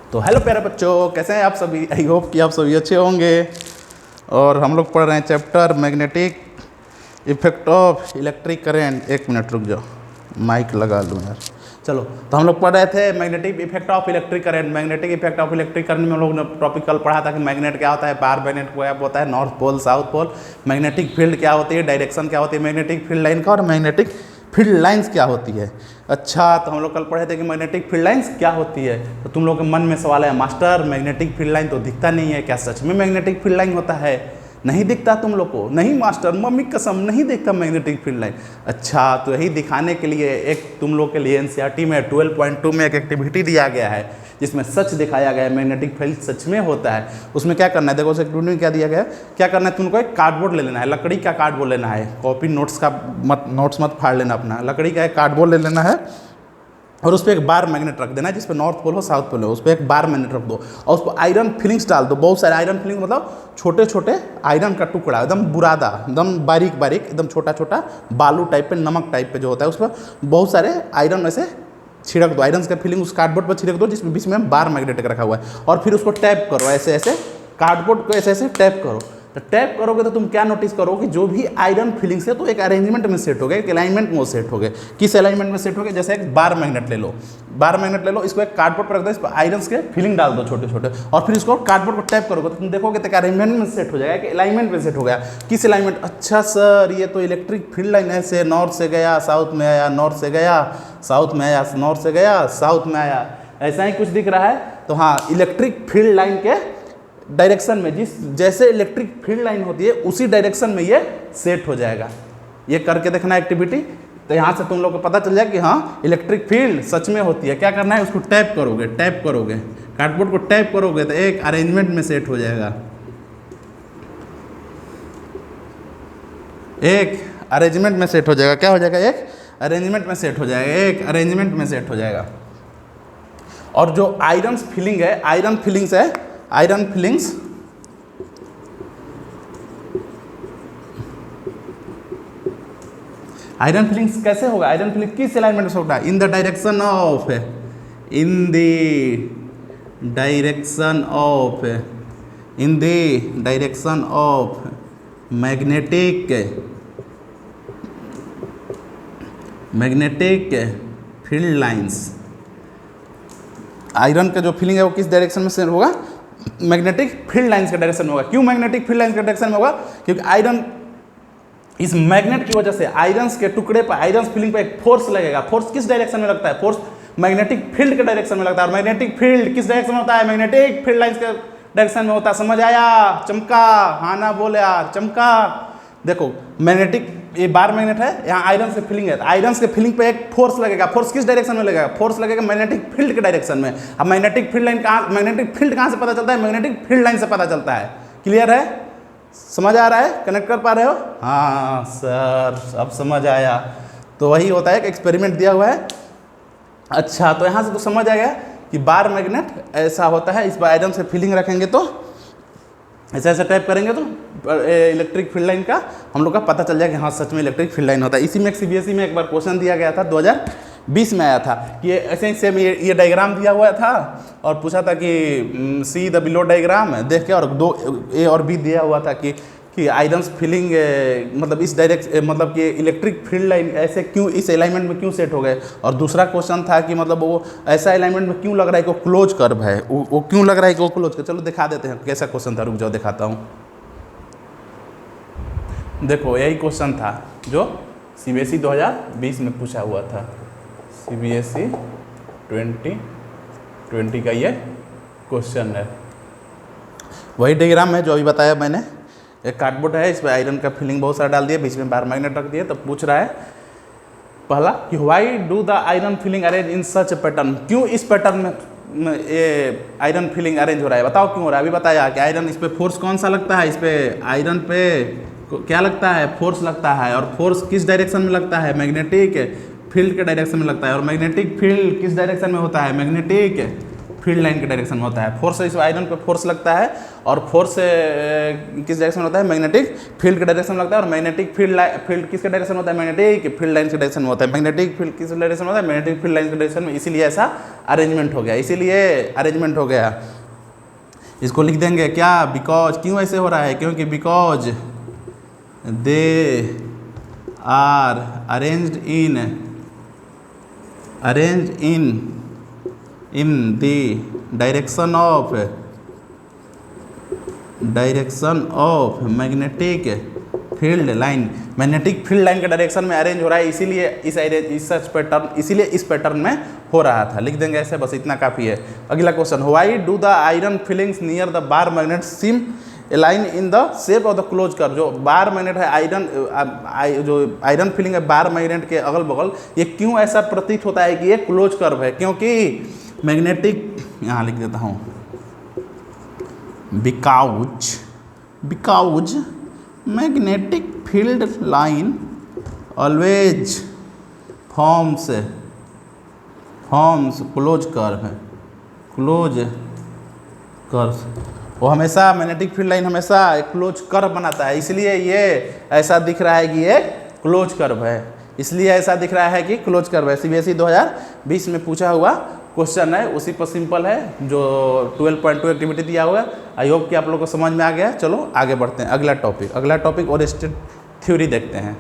तो हेलो प्यारे बच्चों, कैसे हैं आप सभी। आई होप कि आप सभी अच्छे होंगे। और हम लोग पढ़ रहे हैं chapter magnetic effect of electric current. एक मिनट रुक जाओ, माइक लगा लूँ यार। चलो, तो हम लोग पढ़ रहे थे magnetic effect of electric current. Magnetic effect of electric current में हम लोग ने टॉपिक कल पढ़ा था कि मैग्नेट क्या होता है, बार मैग्नेट क्या होता है, north pole south pole, magnetic field क्या होती है, डायरेक्शन क्या होती है मैग्नेटिक फील्ड लाइन का, और मैग्नेटिक फील्ड लाइंस क्या होती है। अच्छा, तो हम लोग कल पढ़े थे कि मैग्नेटिक फील्ड लाइंस क्या होती है। तो तुम लोग के मन में सवाल है, मास्टर मैग्नेटिक फील्ड लाइन तो दिखता नहीं है, क्या सच में मैग्नेटिक फील्ड लाइन होता है? नहीं दिखता तुम लोग को? नहीं मास्टर, मम्मी कसम नहीं दिखता मैग्नेटिक फील्ड लाइन। अच्छा, तो यही दिखाने के लिए एक तुम लोग के लिए एनसीईआरटी में 12.2 में एक एक्टिविटी दिया गया है जिसमें सच दिखाया गया है, मैग्नेटिक फील्ड सच में होता है। उसमें क्या करना है, देखो उस एक्टिविटी में क्या दिया गया है, क्या करना है, तुमको एक कार्डबोर्ड ले लेना है, लकड़ी का कार्डबोर्ड लेना है। कॉपी नोट्स का नोट्स मत फाड़ लेना अपना, लकड़ी का एक कार्डबोर्ड ले लेना है और उस पर एक बार मैग्नेट रख देना है, जिस पे नॉर्थ पोल हो साउथ पोल हो, उस पर एक बार मैग्नेट रख दो और उस पर आयरन फिलिंग्स डाल दो। बहुत सारे आयरन फिलिंग मतलब छोटे छोटे आयरन का टुकड़ा, एकदम बुरादा, एकदम बारीक बारीक, एकदम छोटा छोटा बालू टाइप पे, नमक टाइप पे जो होता है, उस पर बहुत सारे आयरन ऐसे छिड़क दो। आयरन का फिलिंग उस कार्डबोर्ड पर छिड़क दो जिसमें बीच में बार मैग्नेट रखा हुआ है, और फिर उसको टैप करो ऐसे ऐसे, कार्डबोर्ड को ऐसे ऐसे टैप करो। तो टैप करोगे तो तुम क्या नोटिस करोगे, जो भी आयरन फिलिंग्स है तो एक अरेंजमेंट में सेट हो गए, एक अलाइनमेंट में वो सेट हो गए। किस अलाइनमेंट में सेट हो गए? जैसे एक बार मैग्नेट ले लो, बार मैग्नेट ले लो, इसको एक कार्डबोर्ड पर रख दो, इस पर आयरन्स के फिलिंग डाल दो छोटे छोटे, और फिर इसको कार्डबोर्ड को टैप करोगे तो तुम देखोगे तो एक अरेंजमेंट में सेट हो जाएगा, कि अलाइनमेंट में सेट हो गया। किस अलाइनमेंट? अच्छा सर, ये तो इलेक्ट्रिक फील्ड लाइन ऐसे नॉर्थ से गया साउथ में आया, नॉर्थ से गया साउथ में आया, नॉर्थ से गया साउथ में आया, ऐसा ही कुछ दिख रहा है। तो हाँ, इलेक्ट्रिक फील्ड लाइन के डायरेक्शन में, जिस जैसे इलेक्ट्रिक फील्ड लाइन होती है उसी डायरेक्शन में ये सेट हो जाएगा। ये करके देखना एक्टिविटी, तो यहाँ से तुम लोग को पता चल जाए कि हाँ इलेक्ट्रिक फील्ड सच में होती है। क्या करना है, उसको टैप करोगे, टैप करोगे, कार्डबोर्ड को टैप करोगे तो एक अरेंजमेंट में सेट हो जाएगा, एक अरेंजमेंट में सेट हो जाएगा। क्या हो जाएगा? एक अरेंजमेंट में सेट हो जाएगा, एक अरेंजमेंट में सेट हो जाएगा। और जो आयरन फिलिंग है, आयरन फिलिंग्स है, आयरन फिलिंग्स आयरन फिलिंग्स कैसे होगा? आयरन फिलिंग किस अलाइनमेंट से होगा? इन the direction of, in the direction of, in the direction of magnetic field lines. Iron का जो फीलिंग है वो किस डायरेक्शन में से होगा? मैग्नेटिक फील्ड लाइंस के डायरेक्शन में होगा। क्यों मैग्नेटिक फील्ड लाइंस के डायरेक्शन में होगा? क्योंकि आयरन, इस मैग्नेट की वजह से आयरन के टुकड़े पर, आयरन फीलिंग पर एक फोर्स लगेगा। फोर्स किस डायरेक्शन में लगता है? फोर्स मैग्नेटिक फील्ड के डायरेक्शन में लगता है। और मैग्नेटिक फील्ड किस डायरेक्शन में होता है? मैग्नेटिक फील्ड लाइंस के डायरेक्शन में होता है। समझ आया? चमका? हाँ ना बोले यार, चमका। देखो मैग्नेटिक, ये बार मैग्नेट है, यहाँ आयरन से फिलिंग है, आयरन के फिलिंग पे एक फोर्स लगेगा। फोर्स किस डायरेक्शन में लगेगा? फोर्स लगेगा मैग्नेटिक फील्ड के डायरेक्शन में। अब मैग्नेटिक फील्ड लाइन कहाँ, मैग्नेटिक फील्ड कहाँ से पता चलता है? मैग्नेटिक फील्ड लाइन से पता चलता है। क्लियर है? समझ आ रहा है? कनेक्ट कर पा रहे हो? हाँ सर, अब समझ आया। तो वही होता है, एक एक्सपेरिमेंट दिया हुआ है। अच्छा, तो यहाँ से तो समझ आ गया कि बार मैग्नेट ऐसा होता है। इस पर आयरन से फिलिंग रखेंगे तो ऐसे ऐसे टाइप करेंगे तो इलेक्ट्रिक फील्ड लाइन का हम लोग का पता चल जाएगा कि हाँ सच में इलेक्ट्रिक फील्ड लाइन होता है। इसी में एक सीबीएसई में एक बार क्वेश्चन दिया गया था, 2020 में आया था, कि ऐसे ही सेम ये डायग्राम दिया हुआ था और पूछा था कि सी द बिलो डायग्राम देख के, और दो ए और बी दिया हुआ था कि आयरन फिलिंग मतलब इस मतलब कि इलेक्ट्रिक फील्ड लाइन ऐसे क्यों, इस अलाइनमेंट में क्यों सेट हो गए। और दूसरा क्वेश्चन था कि मतलब वो ऐसा अलाइनमेंट में क्यों लग रहा है कि वो क्लोज कर्व है, वो क्यों लग रहा है कि वो क्लोज कर्व। चलो दिखा देते हैं कैसा क्वेश्चन था, रुक जाओ दिखाता हूँ। देखो यही क्वेश्चन था जो सीबीएसई 2020 में पूछा हुआ था, सीबीएसई 2020 का ये क्वेश्चन है। वही डायग्राम है जो अभी बताया मैंने। एक कार्डबोर्ड है, इस पर आयरन का फिलिंग बहुत सारा डाल दिया, बीच में बार मैग्नेट रख दिए। तो पूछ रहा है पहला कि why do the iron filling arrange in such pattern, क्यों इस पैटर्न में ये आयरन फिलिंग अरेंज हो रहा है, बताओ क्यों हो रहा है। अभी बताया कि आयरन, इस पर फोर्स कौन सा लगता है, इस पर आयरन पे क्या लगता है? फोर्स लगता है। और फोर्स किस डायरेक्शन में लगता है? मैग्नेटिक फील्ड के डायरेक्शन में लगता है। और मैग्नेटिक फील्ड किस डायरेक्शन में होता है? मैग्नेटिक फील्ड लाइन के डायरेक्शन में होता है। फोर्स इस आयरन पे फोर्स लगता है और फोर्स किस डायरेक्शन में होता है, मैग्नेटिक फील्ड के डायरेक्शन में लगता है। और मैग्नेटिक फील्ड किसके डायरेक्शन में होता है, मैग्नेटिक फील्ड लाइन के डायरेक्शन में होता है। मैग्नेटिक फील्ड किस डायरेक्शन में होता है, मैग्नेटिक फील्ड लाइन के डायरेक्शन में। इसीलिए ऐसा अरेंजमेंट हो गया, इसीलिए अरेंजमेंट हो गया। इसको लिख देंगे क्या, बिकॉज, क्यों ऐसे हो रहा है, क्योंकि because they are arranged in the direction of magnetic field line. Magnetic field line के डायरेक्शन में अरेंज हो रहा है, इसीलिए इस पैटर्न में हो रहा था। लिख देंगे ऐसे, बस इतना काफ़ी है। अगला question, why do the iron filings near the bar magnet seem align in the shape of the close curve. जो बार मैग्नेट है जो आयरन फिलिंग है बार मैग्नेट के अगल बगल, ये क्यों ऐसा प्रतीत होता है कि ये क्लोज कर्व है, क्योंकि मैग्नेटिक, यहाँ लिख देता हूँ, because magnetic field line always forms close curve. वो हमेशा मैग्नेटिक फील्ड लाइन हमेशा एक क्लोज कर्व बनाता है, इसलिए ये ऐसा दिख रहा है कि ये क्लोज कर्व है, इसलिए ऐसा दिख रहा है कि क्लोज कर्व है। सीबीएसई 2020 में पूछा हुआ क्वेश्चन है, उसी पर सिंपल है, जो 12.2 एक्टिविटी दिया हुआ है। आई होप कि आप लोगों को समझ में आ गया। चलो आगे बढ़ते हैं, अगला टॉपिक ओरिस्टेड थ्योरी देखते हैं।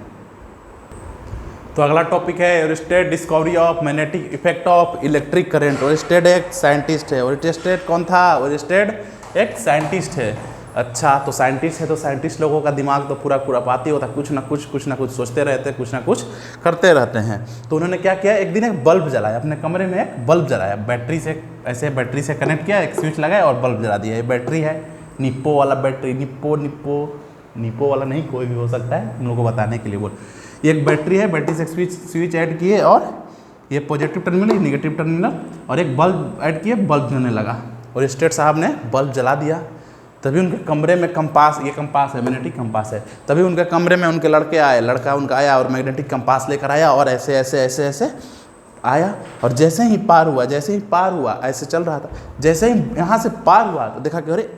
तो अगला टॉपिक है Oersted discovery of magnetic effect of electric current. Oersted एक साइंटिस्ट है। ओरिस्टेड कौन था, ओरिस्टेड एक साइंटिस्ट है। अच्छा, तो साइंटिस्ट है तो साइंटिस्ट लोगों का दिमाग तो पूरा पाती होता, कुछ ना कुछ सोचते रहते, कुछ ना कुछ करते रहते हैं। तो उन्होंने क्या किया, एक दिन एक बल्ब जलाया, अपने कमरे में एक बल्ब जलाया, बैटरी से कनेक्ट किया, एक स्विच लगाया और बल्ब जला दिया। ये बैटरी है, निप्पो वाला बैटरी, निप्पो वाला नहीं, कोई भी हो सकता है, उन लोगों को बताने के लिए बोल। ये एक बैटरी है, बैटरी से स्विच ऐड किए और ये पॉजिटिव टर्मिनल, नेगेटिव टर्मिनल, और एक बल्ब ऐड किए, बल्ब जलने लगा। और स्टेट साहब ने बल्ब जला दिया। तभी उनके कमरे में कंपास, ये कंपास है, मैग्नेटिक कंपास है, तभी उनके कमरे में उनके लड़का उनका आया और मैग्नेटिक कंपास लेकर आया और ऐसे आया। और जैसे ही पार हुआ, ऐसे चल रहा था, जैसे ही यहाँ से पार हुआ तो देखा कि अरे,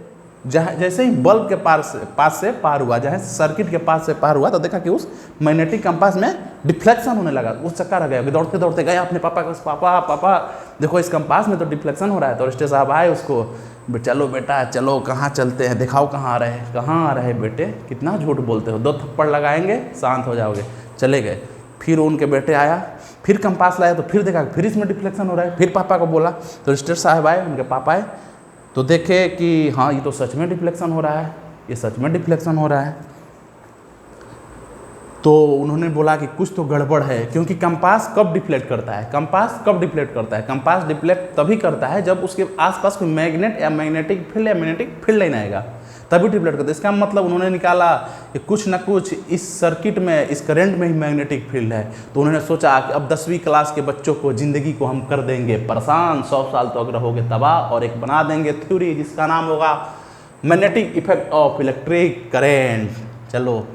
जैसे ही बल्ब के पास से पार हुआ, जहाँ सर्किट के पास से पार हुआ, तो देखा कि उस मैग्नेटिक कंपास में डिफ्लेक्शन होने लगा। उस चक्कर आ गया, दौड़ते गए अपने पापा के पास, पापा देखो इस कंपास में तो डिफ्लेक्शन हो रहा है। तो रिश्ते साहब आए उसको, चलो बेटा चलो, कहाँ चलते हैं, दिखाओ कहाँ आ रहे बेटे, कितना झूठ बोलते हो, 2 थप्पड़ लगाएंगे शांत हो जाओगे। चले गए। फिर उनके बेटे आया, फिर कंपास लाया, तो फिर देखा फिर इसमें डिफ्लेक्शन हो रहा है। फिर पापा को बोला, तो रिश्ते साहब आए, उनके पापा आए, तो देखे कि हाँ ये तो सच में डिफ्लेक्शन हो रहा है, ये सच में डिफ्लेक्शन हो रहा है। तो उन्होंने बोला कि कुछ तो गड़बड़ है, क्योंकि कंपास कब डिफ्लेक्ट करता है, कंपास डिफ्लेक्ट तभी करता है जब उसके आसपास कोई मैग्नेट या मैग्नेटिक फील्ड लाइन आएगा, तभी डिफ्लेक्ट करता है। इसका मतलब उन्होंने निकाला कि कुछ ना कुछ इस सर्किट में, इस करंट में ही मैग्नेटिक फील्ड है। तो उन्होंने सोचा कि अब 10वीं क्लास के बच्चों को, ज़िंदगी को हम कर देंगे परेशान, 100 साल तो अगर रहोगे तबाह, और एक बना देंगे थ्योरी जिसका नाम होगा magnetic effect of electric current. चलो,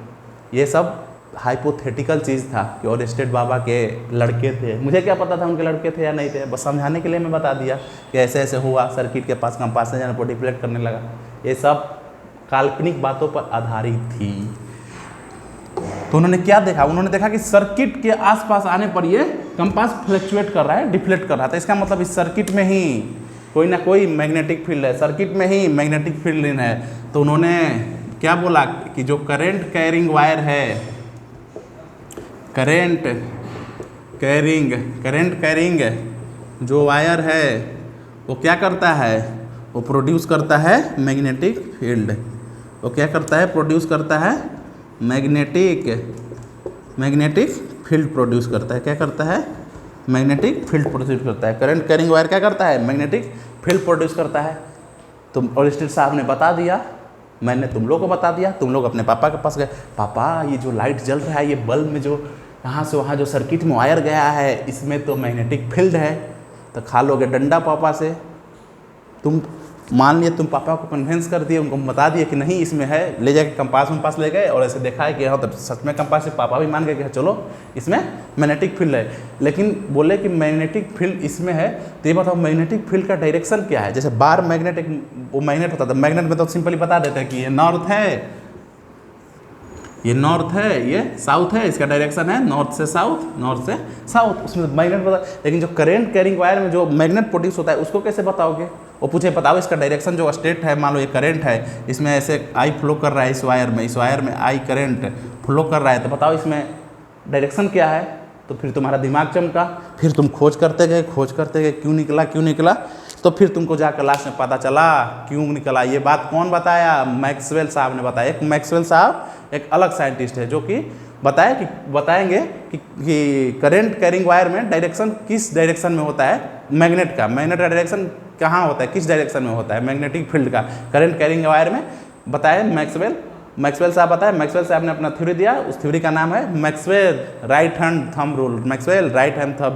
ये सब हाइपोथेटिकल चीज़ था कि ओरिस्टेड बाबा के लड़के थे, मुझे क्या पता था उनके लड़के थे या नहीं थे, बस समझाने के लिए मैं बता दिया कि ऐसे हुआ, सर्किट के पास कंपास से जाने पर डिफ्लेक्ट करने लगा। ये सब काल्पनिक बातों पर आधारित थी। तो उन्होंने क्या देखा, उन्होंने देखा कि सर्किट के आसपास आने पर ये कंपास फ्लक्चुएट कर रहा है, डिफ्लेक्ट कर रहा था। इसका मतलब इस सर्किट में ही कोई ना कोई मैग्नेटिक फील्ड है, सर्किट में ही मैग्नेटिक फील्ड है। तो उन्होंने क्या बोला कि जो करंट कैरिंग वायर है, करंट कैरिंग जो वायर है, वो क्या करता है, वो प्रोड्यूस करता है मैग्नेटिक फील्ड। वो क्या करता है, प्रोड्यूस करता है मैग्नेटिक फील्ड प्रोड्यूस करता है। क्या करता है, मैग्नेटिक फील्ड प्रोड्यूस करता है। करंट कैरिंग वायर क्या करता है, मैग्नेटिक फील्ड प्रोड्यूस करता है। तो ओरिस्टेड साहब ने बता दिया, मैंने तुम लोग को बता दिया। तुम लोग अपने पापा के पास गए, पापा ये जो लाइट जल रहा है, ये बल्ब में जो यहाँ से वहाँ जो सर्किट में वायर गया है, इसमें तो मैग्नेटिक फील्ड है। तो खा लोगे डंडा पापा से, तुम मान लिए तुम पापा को कन्विंस कर दिए, उनको बता दिए कि नहीं इसमें है, ले जाके कंपास ले गए और ऐसे देखा है कि हाँ तब सच में कंपास से, पापा भी मान गए कि चलो इसमें मैग्नेटिक फील्ड है। लेकिन बोले कि मैग्नेटिक फील्ड इसमें है, तो ये बताओ मैग्नेटिक फील्ड का डायरेक्शन क्या है। जैसे बार मैग्नेट, एक वो मैग्नेट होता था, मैग्नेट में तो सिंपली बता देते हैं कि ये नॉर्थ है, ये नॉर्थ है, ये साउथ है, इसका डायरेक्शन है नॉर्थ से साउथ, नॉर्थ से साउथ, उसमें मैग्नेट बता। लेकिन जो करंट कैरिंग वायर में जो मैग्नेट प्रोड्यूस होता है उसको कैसे बताओगे। वो पूछे बताओ इसका डायरेक्शन जो स्टेट है, मान लो ये करंट है, इसमें ऐसे आई फ्लो कर रहा है इस वायर में आई करंट फ्लो कर रहा है, तो बताओ इसमें डायरेक्शन क्या है। तो फिर तुम्हारा दिमाग चमका, फिर तुम खोज करते गए क्यों निकला, तो फिर तुमको जाकर लास्ट में पता चला क्यों निकला। ये बात कौन बताया, मैक्सवेल साहब ने बताया। एक मैक्सवेल साहब एक अलग साइंटिस्ट है जो कि बताएंगे कि करंट कैरिंग वायर में डायरेक्शन किस डायरेक्शन में होता है, मैग्नेट का डायरेक्शन कहाँ होता है, किस डायरेक्शन में होता है मैग्नेटिक फील्ड का, करंट कैरिंग वायर में बताया मैक्सवेल साहब बताया। मैक्सवेल साहब ने अपना थ्योरी दिया, उस थ्योरी का नाम है Maxwell right hand thumb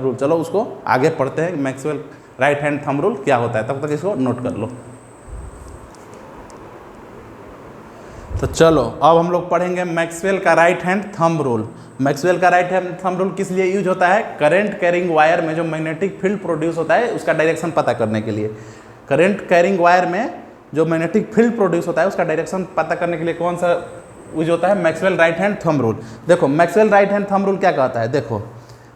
rule. चलो उसको आगे पढ़ते हैं, Maxwell right hand thumb rule क्या होता है, तब तक इसको नोट कर लो। तो चलो अब हम लोग पढ़ेंगे मैक्सवेल का right hand thumb rule. Maxwell का राइट हैंड थंब रूल किस लिए यूज होता है, करंट कैरिंग वायर में जो मैग्नेटिक फील्ड प्रोड्यूस होता है उसका डायरेक्शन पता करने के लिए। करंट कैरिंग वायर में जो मैग्नेटिक फील्ड प्रोड्यूस होता है उसका डायरेक्शन पता करने के लिए कौन सा यूज होता है, Maxwell right hand thumb rule. देखो Maxwell right hand thumb rule क्या कहता है, देखो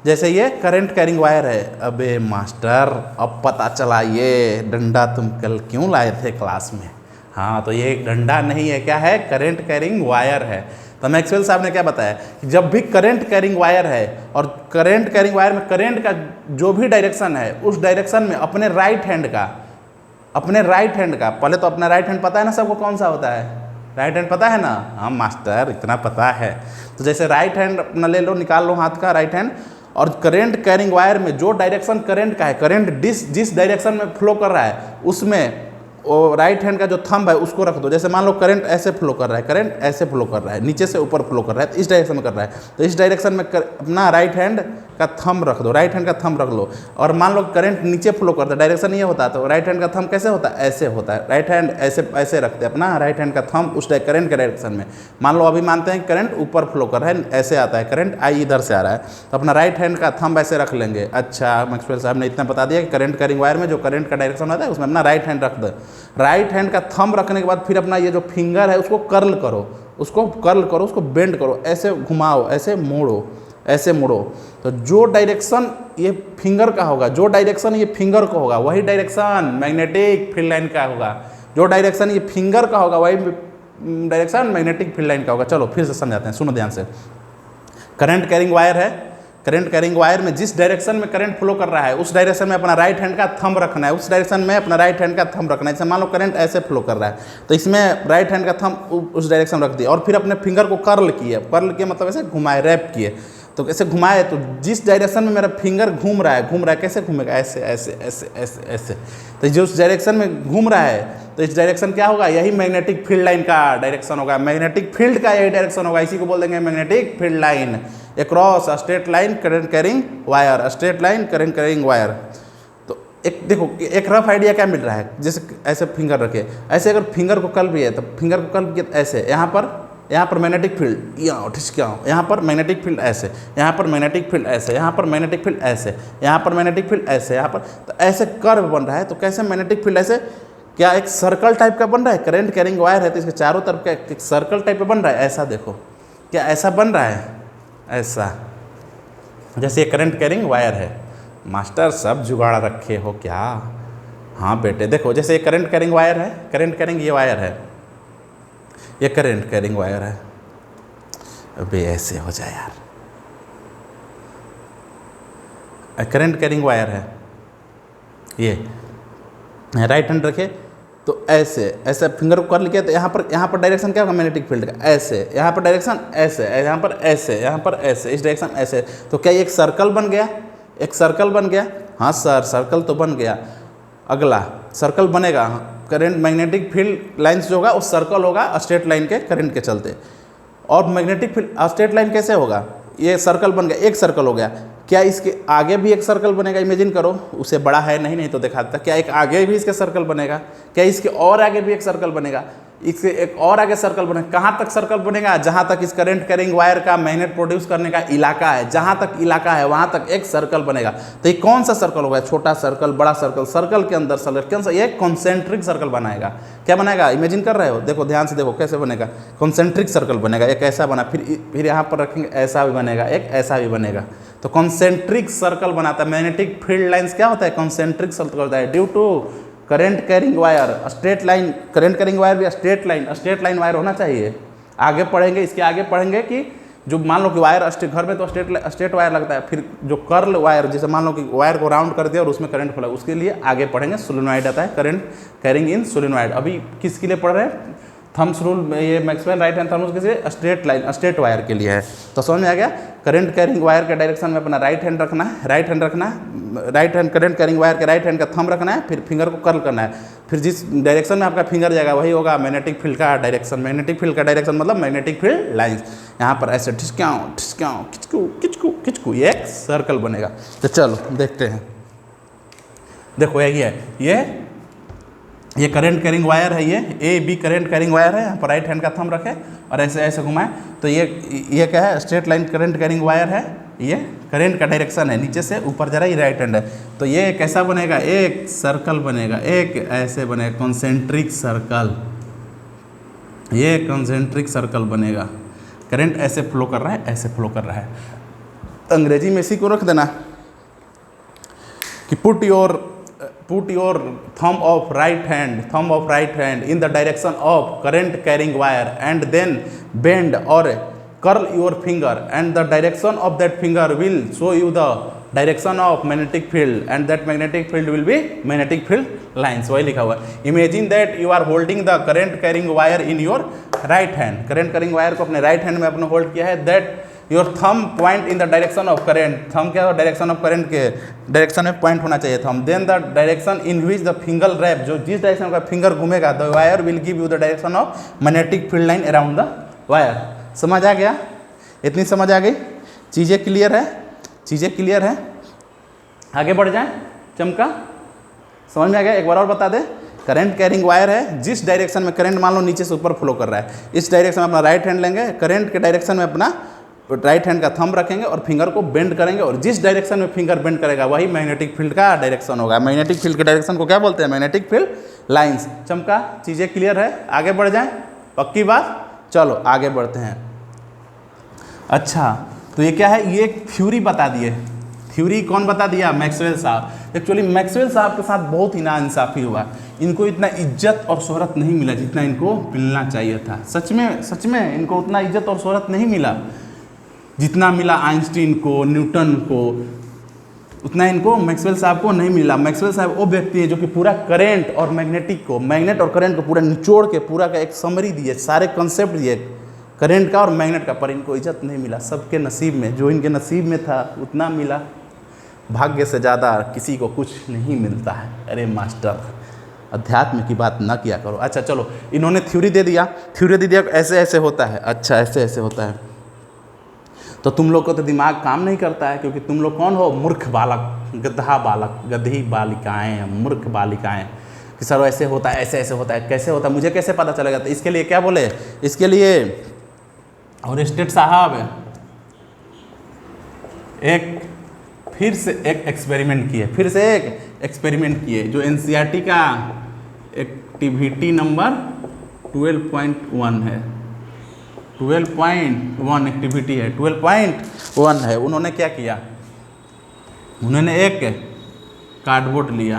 जैसे ये करंट कैरिंग वायर है, अबे मास्टर अब पता चला ये डंडा तुम कल क्यों लाए थे क्लास में। हाँ तो ये डंडा नहीं है, क्या है, करंट कैरिंग वायर है। तो मैक्सवेल साहब ने क्या बताया कि जब भी करंट कैरिंग वायर है और करंट कैरिंग वायर में करंट का जो भी डायरेक्शन है उस डायरेक्शन में अपने राइट हैंड का पहले तो अपना राइट हैंड पता है ना सबको कौन सा होता है, राइट हैंड पता है ना। हाँ मास्टर इतना पता है। तो जैसे राइट हैंड अपना ले लो, निकाल लो हाथ का राइट हैंड, और करंट कैरिंग वायर में जो डायरेक्शन करंट का है, करंट जिस डायरेक्शन में फ्लो कर रहा है उसमें वो राइट हैंड का जो थंब है उसको रख दो। जैसे मान लो करंट ऐसे फ्लो कर रहा है, करंट ऐसे फ्लो कर रहा है, नीचे से ऊपर फ्लो कर रहा है, तो इस डायरेक्शन में कर रहा है, तो इस डायरेक्शन में अपना राइट हैंड का थंब रख दो, राइट हैंड का थंब रख लो। और मान लो करंट नीचे फ्लो करता है, डायरेक्शन ये होता है, तो राइट हैंड का थंब कैसे होता है, ऐसे होता है, राइट हैंड ऐसे रखते हैं अपना राइट हैंड का थंब उस करंट के डायरेक्शन में। मान लो अभी मानते हैं करंट ऊपर फ्लो कर रहा है, ऐसे आता है करंट, आई इधर से आ रहा है, तो अपना राइट हैंड का थंब ऐसे रख लेंगे। अच्छा मैक्सवेल साहब ने इतना बता दिया कि करंट कैरिंग वायर में जो करंट का डायरेक्शन होता है उसमें अपना राइट हैंड रख दो। राइट हैंड का थंब रखने के बाद फिर अपना ये जो फिंगर है उसको कर्ल करो, उसको बेंड करो, ऐसे घुमाओ, ऐसे मोड़ो। तो जो डायरेक्शन ये फिंगर का होगा, जो डायरेक्शन ये फिंगर का होगा वही डायरेक्शन मैग्नेटिक फील्ड लाइन का होगा, जो डायरेक्शन ये फिंगर का होगा वही डायरेक्शन मैग्नेटिक फील्ड लाइन का होगा। चलो फिर से समझाते हैं, सुनो ध्यान से। करंट कैरिंग वायर है, करंट कैरिंग वायर में जिस डायरेक्शन में करंट फ्लो कर रहा है उस डायरेक्शन में अपना राइट हैंड का थंब रखना है, उस डायरेक्शन में अपना राइट हैंड का थंब रखना है। जैसे मान लो करंट ऐसे फ्लो कर रहा है तो इसमें राइट हैंड का थंब उस डायरेक्शन में रख दिया और फिर अपने फिंगर को कर्ल किए मतलब ऐसे घुमाए, रैप किए। तो ऐसे घुमाए तो जिस डायरेक्शन में मेरा फिंगर घूम रहा है कैसे घूमेगा, ऐसे। तो जो उस डायरेक्शन में घूम रहा है तो इस डायरेक्शन क्या होगा, यही मैग्नेटिक फील्ड लाइन का डायरेक्शन होगा, मैग्नेटिक फील्ड का यही डायरेक्शन होगा, इसी को बोल देंगे magnetic field line. Across straight line current carrying wire, straight line current carrying wire. तो एक देखो एक रफ आइडिया क्या मिल रहा है, जैसे ऐसे फिंगर रखे, ऐसे अगर फिंगर को कर्ल भी है तो फिंगर को कर्ल किया ऐसे, यहाँ पर मैग्नेटिक फील्ड यहाँ पर मैग्नेटिक फील्ड ऐसे, यहाँ पर मैग्नेटिक फील्ड ऐसे, यहाँ पर मैग्नेटिक फील्ड ऐसे, यहाँ पर मैग्नेटिक फील्ड ऐसे, यहाँ पर, तो ऐसे कर्व बन रहा है। तो कैसे मैग्नेटिक फील्ड ऐसे, क्या एक सर्कल टाइप का बन रहा है, करंट कैरिंग वायर है तो इसके चारों तरफ का एक सर्कल टाइप का बन रहा है। ऐसा देखो, क्या ऐसा बन रहा है, ऐसा, जैसे ये करंट कैरिंग वायर है। मास्टर सब जुगाड़ रखे हो क्या। हाँ बेटे देखो, जैसे ये करंट कैरिंग वायर है, करंट कैरिंग ये वायर है, ये करंट कैरिंग वायर है। अबे ऐसे हो जाए यार, करंट कैरिंग वायर है, ये राइट हैंड रखे तो ऐसे फिंगर को कर लिया तो यहाँ पर डायरेक्शन क्या होगा मैग्नेटिक फील्ड का, ऐसे, यहाँ पर डायरेक्शन ऐसे, यहाँ पर ऐसे, यहाँ पर ऐसे, इस डायरेक्शन ऐसे। तो क्या एक सर्कल बन गया, एक सर्कल बन गया। हाँ सर सर्कल तो बन गया, अगला सर्कल बनेगा, करंट मैग्नेटिक फील्ड लाइन्स जो होगा उस सर्कल होगा स्ट्रेट लाइन के करंट के चलते। और मैग्नेटिक फील्ड स्ट्रेट लाइन कैसे होगा, ये सर्कल बन गया, एक सर्कल हो गया, क्या इसके आगे भी एक सर्कल बनेगा? इमेजिन करो, उसे बड़ा है नहीं तो दिखा देता। क्या एक आगे भी इसके सर्कल बनेगा? क्या इसके और आगे भी एक सर्कल बनेगा? इससे एक और आगे सर्कल बनेगा। कहाँ तक सर्कल बनेगा? जहाँ तक इस करंट कैरिंग वायर का मैग्नेट प्रोड्यूस करने का इलाका है, जहाँ तक इलाका है वहाँ तक एक सर्कल बनेगा। तो ये कौन सा सर्कल होगा? छोटा सर्कल, बड़ा सर्कल, सर्कल के अंदर सर्कल, कौन सा? ये कॉन्सेंट्रिक सर्कल बनाएगा। क्या बनाएगा? इमेजिन कर रहे हो? देखो ध्यान से देखो कैसे बनेगा। कॉन्सेंट्रिक सर्कल बनेगा, एक ऐसा बना, फिर यहाँ पर रखेंगे ऐसा भी बनेगा, एक ऐसा भी बनेगा। तो कॉन्सेंट्रिक सर्कल बनाता है। मैग्नेटिक फील्ड लाइंस क्या होता है? कॉन्सेंट्रिक सर्कल होता है। Due to current carrying wire, straight line, current carrying wire भी स्ट्रेट लाइन वायर होना चाहिए। आगे पढ़ेंगे, इसके आगे पढ़ेंगे कि जो मान लो कि वायर घर में तो स्ट्रेट वायर लगता है, फिर जो कर्ल वायर, जैसे मान लो कि वायर को राउंड कर दिया और उसमें करंट खोला, उसके लिए आगे पढ़ेंगे सोलेनॉइड आता है, करंट कैरिंग इन सोलेनॉइड। अभी किसके लिए पढ़ रहे हैं? थम्स रूल, ये मैक्सवेल राइट हैंड थम्स के लिए स्ट्रेट वायर के लिए है। तो समझ में आ गया? करंट कैरिंग वायर के डायरेक्शन में अपना राइट हैंड रखना है, right hand current carrying wire के राइट हैंड का थंब रखना है, फिर फिंगर को कर्ल करना है। फिर जिस डायरेक्शन में आपका फिंगर जाएगा वही होगा मैग्नेटिक फील्ड का डायरेक्शन। मैग्नेटिक फील्ड का डायरेक्शन मतलब मैग्नेटिक फील्ड लाइंस। यहाँ पर ऐसे ठिसकाऊँ ठिसकाऊँ खिचकू खिचकू खिचकू ये एक सर्कल बनेगा। तो चलो देखते हैं। देखो यही है, ये करंट कैरिंग वायर है, ये A B current carrying wire है। यहाँ पर राइट हैंड का थंब रखे और ऐसे ऐसे घुमाएं तो ये क्या है? Straight line current carrying wire है। ये करंट का डायरेक्शन है, नीचे से ऊपर जा रहा है, ये राइट हैंड है। तो ये कैसा बनेगा? एक सर्कल बनेगा, एक ऐसे बनेगा कॉन्सेंट्रिक सर्कल। ये कॉन्सेंट्रिक सर्कल बनेगा। करंट ऐसे फ्लो कर रहा है, ऐसे फ्लो कर रहा है। अंग्रेजी में इसी को रख देना कि put your thumb of right hand in the direction of current carrying wire and then bend or curl your finger and the direction of that finger will show you the direction of magnetic field and that magnetic field will be magnetic field lines। वही लिखा हुआ है। Imagine that you are holding the current carrying wire in your right hand। current carrying wire को अपने right hand में अपने hold किया है। that your thumb point in the direction of current. Thumb क्या हो? डायरेक्शन ऑफ करेंट के direction में पॉइंट होना चाहिए thumb. Then the direction in which the finger wrap, जो जिस डायरेक्शन का फिंगर घूमेगा, the wire will give you the direction of magnetic field line around the wire. समझ आ गया? इतनी समझ आ गई? चीज़ें क्लियर है? चीज़ें क्लियर है? आगे बढ़ जाए। चमका समझ में आ गया? एक बार और बता दे। करंट कैरिंग वायर है, जिस डायरेक्शन में करंट मान लो नीचे से ऊपर फ्लो कर रहा है, इस डायरेक्शन में अपना राइट हैंड लेंगे, करंट के डायरेक्शन में अपना राइट हैंड का थंब रखेंगे और फिंगर को बेंड करेंगे, और जिस डायरेक्शन में फिंगर बेंड करेगा वही मैग्नेटिक फील्ड का डायरेक्शन होगा। मैग्नेटिक फील्ड के डायरेक्शन को क्या बोलते हैं? Magnetic field lines. चमका चीज़ें क्लियर है? आगे बढ़ जाएं? पक्की बात? चलो आगे बढ़ते हैं। अच्छा, तो ये क्या है? ये एक थ्योरी बता दिए। थ्योरी कौन बता दिया? मैक्सवेल साहब। एक्चुअली मैक्सवेल साहब के साथ बहुत ही नाइंसाफ़ी हुआ। इनको इतना इज्जत और शोहरत नहीं मिला जितना इनको मिलना चाहिए था। सच में इनको उतना इज्जत और शोहरत नहीं मिला जितना मिला आइंस्टीन को, न्यूटन को, उतना इनको मैक्सवेल साहब को नहीं मिला। मैक्सवेल साहब वो व्यक्ति है जो कि पूरा करंट और मैग्नेट और करंट को पूरा निचोड़ के पूरा का एक समरी दिए, सारे कंसेप्ट दिए करंट का और मैग्नेट का, पर इनको इज्जत नहीं मिला। सबके नसीब में, जो इनके नसीब में था उतना मिला। भाग्य से ज़्यादा किसी को कुछ नहीं मिलता है। अरे मास्टर, अध्यात्म की बात ना किया करो। अच्छा चलो, इन्होंने थ्योरी दे दिया ऐसे ऐसे होता है। अच्छा ऐसे ऐसे होता है, तो तुम लोग को तो दिमाग काम नहीं करता है, क्योंकि तुम लोग कौन हो? मूर्ख बालक, गधा बालक, गधी बालिकाएं, मूर्ख बालिकाएं। कि सर ऐसे होता है, ऐसे ऐसे होता है, कैसे होता है, मुझे कैसे पता चलेगा? तो इसके लिए क्या बोले? इसके लिए और स्टेट साहब फिर से एक एक्सपेरिमेंट किए, जो एनसीईआरटी का एक्टिविटी नंबर 12.1 है। 12.1 एक्टिविटी है, 12.1 है। उन्होंने क्या किया? उन्होंने एक कार्डबोर्ड लिया।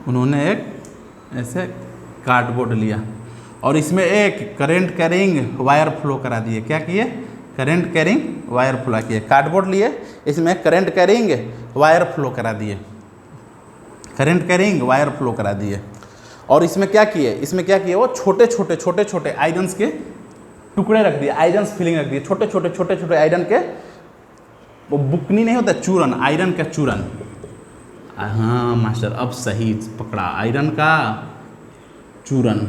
उन्होंने एक ऐसे कार्डबोर्ड लिया और इसमें एक करंट कैरिंग वायर फ्लो करा दिए। क्या किए? करंट कैरिंग वायर फ्लो किए। कार्डबोर्ड लिए, इसमें करंट कैरिंग वायर फ्लो करा दिए। और इसमें क्या किए? वो छोटे छोटे आयरन्स के टुकड़े रख दिए, आयरन्स फिलिंग रख दिए, छोटे आयरन के, वो बुकनी नहीं होता, चूरन, आयरन का चूरन। हाँ मास्टर, अब सही पकड़ा, आयरन का चूरन।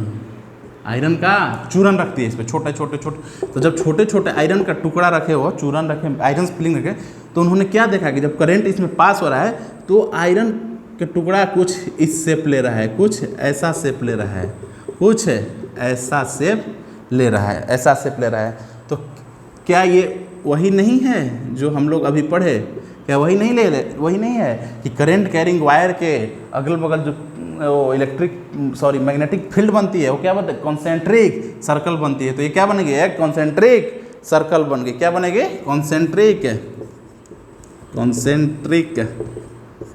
आयरन का चूरन रखती है इस पर, छोटे छोटे छोटे। तो जब छोटे छोटे आयरन का टुकड़ा रखे हो, चूरन रखे, आयरन स्प्लिंग रखे, तो उन्होंने क्या देखा कि जब करंट इसमें पास हो रहा है तो आयरन के टुकड़ा कुछ इस शेप ले रहा है, कुछ ऐसा शेप ले रहा है, कुछ ऐसा शेप ले रहा है, ऐसा शेप ले रहा है। तो क्या ये वही नहीं है जो हम लोग अभी पढ़े? क्या वही नहीं वही नहीं है कि करंट कैरिंग वायर के अगल बगल जो मैग्नेटिक फील्ड बनती है वो क्या बनती है? कॉन्सेंट्रिक सर्कल बनती है। तो ये क्या बनेगी? एक कॉन्सेंट्रिक सर्कल बन गई। क्या बनेगी? Concentric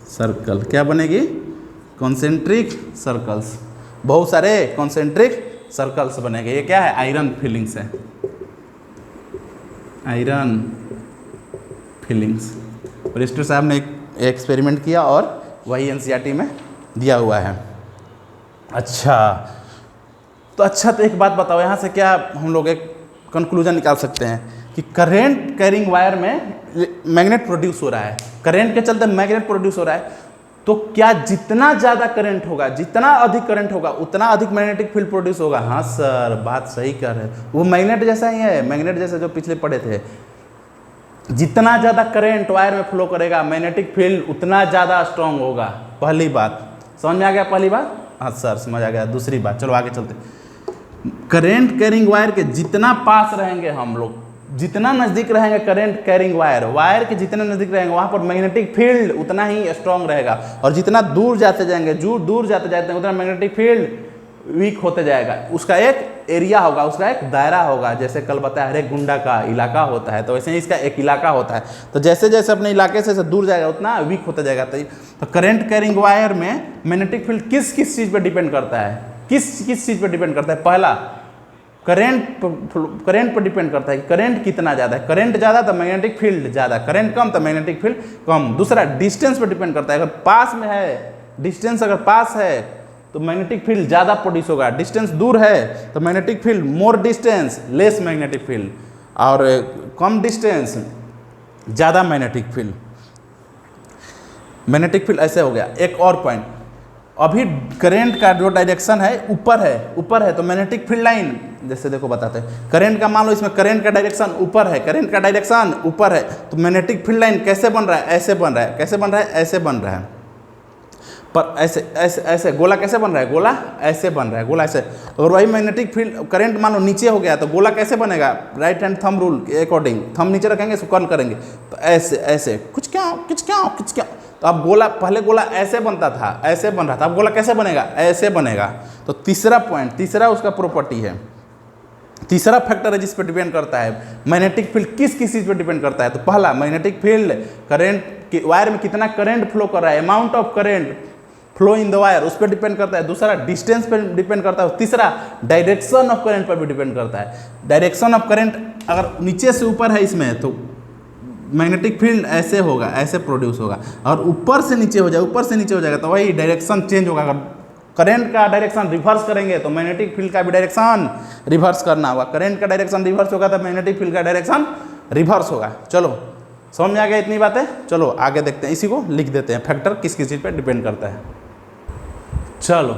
circle. क्या बनेगी? Concentric circles. बहुत सारे कॉन्सेंट्रिक सर्कल्स बनेंगे। ये क्या है? आयरन फीलिंग्स है, आयरन फीलिंग्स। रिस्टर साहब ने एक एक्सपेरिमेंट किया और वही एनसीईआरटी में दिया हुआ है। अच्छा तो एक बात बताओ, यहाँ से क्या हम लोग एक कंक्लूजन निकाल सकते हैं कि करंट कैरिंग वायर में मैग्नेट प्रोड्यूस हो रहा है, करंट के चलते मैग्नेट प्रोड्यूस हो रहा है। तो क्या जितना ज़्यादा करंट होगा, जितना अधिक करंट होगा, उतना अधिक मैग्नेटिक फील्ड प्रोड्यूस होगा? हाँ सर, बात सही कर रहे हैं। वो मैग्नेट जैसा ही है, मैग्नेट जैसा जो पिछले पढ़े थे। जितना ज़्यादा करंट वायर में फ्लो करेगा, मैग्नेटिक फील्ड उतना ज़्यादा स्ट्रांग होगा। पहली बात समझ में आ गया? पहली बात, हाँ सर समझ आ गया। दूसरी बात, चलो आगे चलते। करंट कैरिंग वायर के जितना पास रहेंगे हम लोग, जितना नज़दीक रहेंगे करंट कैरिंग वायर के जितने नज़दीक रहेंगे वहाँ पर मैग्नेटिक फील्ड उतना ही स्ट्रांग रहेगा। और जितना दूर जाते जाएंगे, दूर जाते जाते उतना मैग्नेटिक फील्ड वीक होते जाएगा। उसका एक एरिया होगा, उसका एक दायरा होगा। जैसे कल बताया हर एक गुंडा का इलाका होता है, तो वैसे ही इसका एक इलाका होता है। तो जैसे जैसे अपने इलाके से दूर जाएगा उतना वीक होता जाएगा। तो करंट कैरिंग वायर में मैग्नेटिक फील्ड किस किस चीज़ पर डिपेंड करता है? किस चीज़ पर डिपेंड करता है? पहला, करंट पर डिपेंड करता है कि करंट कितना ज़्यादा है। करंट ज़्यादा तो मैग्नेटिक फील्ड ज़्यादा, करंट कम तो मैग्नेटिक फील्ड कम। दूसरा, डिस्टेंस पर डिपेंड करता है। अगर पास में है, डिस्टेंस अगर पास है तो मैग्नेटिक फील्ड ज़्यादा प्रोड्यूस होगा। डिस्टेंस दूर है तो मैग्नेटिक फील्ड, मोर डिस्टेंस लेस मैग्नेटिक फील्ड, और कम डिस्टेंस ज़्यादा मैग्नेटिक फील्ड। मैग्नेटिक फील्ड ऐसे हो गया। एक और पॉइंट, अभी करंट का जो डायरेक्शन है ऊपर है तो मैग्नेटिक फील्ड लाइन, जैसे देखो बताते हैं, करंट का मान लो इसमें करंट का डायरेक्शन ऊपर है, करंट का डायरेक्शन ऊपर है, तो मैग्नेटिक फील्ड लाइन कैसे बन रहा है? ऐसे बन रहा है। कैसे बन रहा है? ऐसे बन रहा है। पर ऐसे ऐसे ऐसे गोला कैसे बन रहा है? गोला ऐसे बन रहा है, गोला ऐसे। और वही मैग्नेटिक फील्ड करंट मान लो नीचे हो गया तो गोला कैसे बनेगा? राइट हैंड थंब रूल के अकॉर्डिंग थंब नीचे रखेंगे, इसको कर्ल करेंगे तो ऐसे ऐसे कुछ क्या। तो अब गोला, पहले गोला ऐसे बनता था, ऐसे बन रहा था, अब गोला कैसे बनेगा? ऐसे बनेगा। तो तीसरा पॉइंट, तीसरा उसका प्रॉपर्टी है, तीसरा फैक्टर है जिस पर डिपेंड करता है मैग्नेटिक फील्ड किस चीज़ पर डिपेंड करता है। तो पहला, मैग्नेटिक फील्ड करंट के वायर में कितना करंट फ्लो कर रहा है, amount of current flow in the wire, उस पर डिपेंड करता है। दूसरा, डिस्टेंस पर डिपेंड करता है। तीसरा, डायरेक्शन ऑफ करंट पर भी डिपेंड करता है। डायरेक्शन ऑफ करंट अगर नीचे से ऊपर है इसमें तो मैग्नेटिक फील्ड ऐसे होगा, ऐसे प्रोड्यूस होगा। और ऊपर से नीचे हो जाएगा तो वही डायरेक्शन चेंज होगा। अगर करंट का डायरेक्शन रिवर्स करेंगे तो मैग्नेटिक फील्ड का भी डायरेक्शन रिवर्स करना होगा। करंट का डायरेक्शन रिवर्स होगा तो मैग्नेटिक फील्ड का डायरेक्शन रिवर्स होगा। चलो समझ में आ गया इतनी बातें? चलो आगे देखते हैं, इसी को लिख देते हैं, फैक्टर किस चीज़ पर डिपेंड करता है। चलो,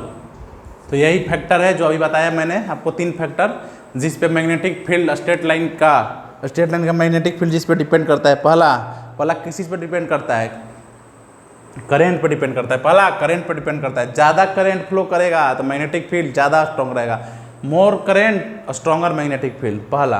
तो यही फैक्टर है जो अभी बताया मैंने आपको, 3 फैक्टर जिस पे मैग्नेटिक फील्ड स्ट्रेट लाइन का मैग्नेटिक फील्ड जिस पे डिपेंड करता है। पहला किस चीज़ पे डिपेंड करता है? करंट पे डिपेंड करता है। पहला करंट पे डिपेंड करता है। ज़्यादा करंट फ्लो करेगा तो मैग्नेटिक फील्ड ज़्यादा स्ट्रॉन्ग रहेगा। मोर करंट स्ट्रॉन्गर मैग्नेटिक फील्ड, पहला।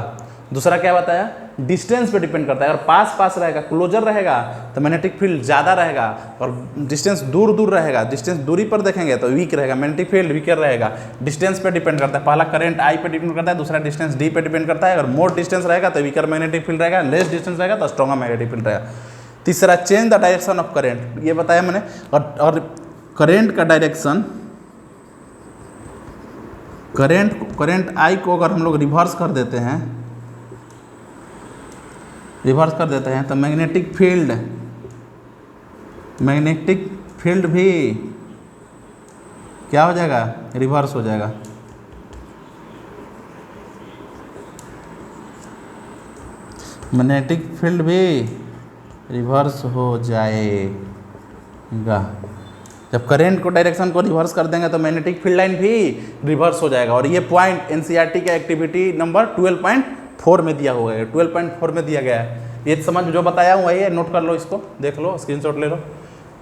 दूसरा क्या बताया? डिस्टेंस पे डिपेंड करता है। अगर पास रहेगा, क्लोजर रहेगा तो मैग्नेटिक फील्ड ज़्यादा रहेगा, और डिस्टेंस दूर रहेगा, डिस्टेंस दूरी पर देखेंगे तो वीक रहेगा, मैग्नेटिक फील्ड वीकर रहेगा। डिस्टेंस पे डिपेंड करता है। पहला करंट आई पे डिपेंड करता है, दूसरा डिस्टेंस डी पे डिपेंड करता है। अगर मोर डिस्टेंस रहेगा तो वीकर मैग्नेटिक फील्ड रहेगा, लेस डिस्टेंस रहेगा तो स्ट्रॉन्गर मैग्नेटिक फील्ड रहेगा। तीसरा, change the direction of current, ये बताया मैंने। और करंट का डायरेक्शन, करंट आई को अगर हम लोग रिवर्स कर देते हैं तो मैग्नेटिक फील्ड भी क्या हो जाएगा? रिवर्स हो जाएगा। मैग्नेटिक फील्ड भी रिवर्स हो जाएगा। जब करंट को डायरेक्शन को रिवर्स कर देंगे तो मैग्नेटिक फील्ड लाइन भी रिवर्स हो जाएगा। और ये पॉइंट एनसीईआरटी का एक्टिविटी नंबर 12.4 में दिया हुआ है, 12.4 में दिया गया है। ये समझ जो बताया हूँ वही है, नोट कर लो इसको, देख लो, स्क्रीनशॉट ले लो,